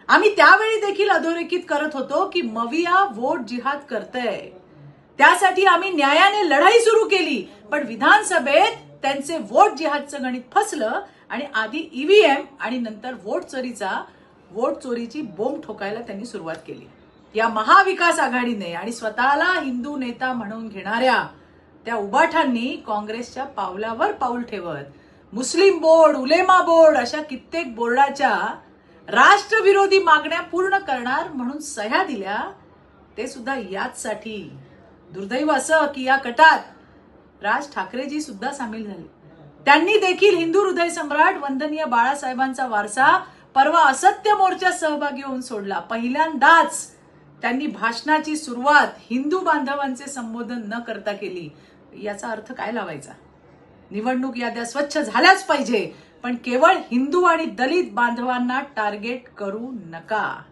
आम्ही त्यावेळी देखील अधोरेखित करत होतो की मविया वोट जिहाद करतंय, त्यासाठी आम्ही न्यायाने लढाई सुरू केली, पण विधानसभेत त्यांचे वोट जिहादचं गणित फसलं आणि आधी ईव्हीएम आणि नंतर वोट चोरीची बोंब ठोकायला त्यांनी सुरुवात केली. या महाविकास आघाडीने आणि स्वतःला हिंदू नेता म्हणून घेणाऱ्या त्या उबाठांनी काँग्रेसच्या पावलावर पाऊल ठेवत मुस्लिम बोर्ड, उलेमा बोर्ड अशा कित्येक बोर्डाच्या राष्ट्रविरोधी मागण्या पूर्ण करणार म्हणून सह्या दिल्या. ते सुद्धा याचसाठी. दुर्दैव असं की या कटात राज ठाकरेजी सुद्धा सामील झाले. त्यांनी देखील हिंदू हृदय सम्राट वंदनीय बाळासाहेबांचा वारसा परवा असत्य मोर्चात सहभागी होऊन सोडला. पहिल्यांदाच त्यांनी भाषणाची सुरुवात हिंदू बांधवांचे संबोधन न करता केली. याचा अर्थ काय लावायचा? निवडणूक याद्या स्वच्छ झाल्याच पाहिजे, पण केवळ हिंदू आणि दलित बांधवांना टार्गेट करू नका.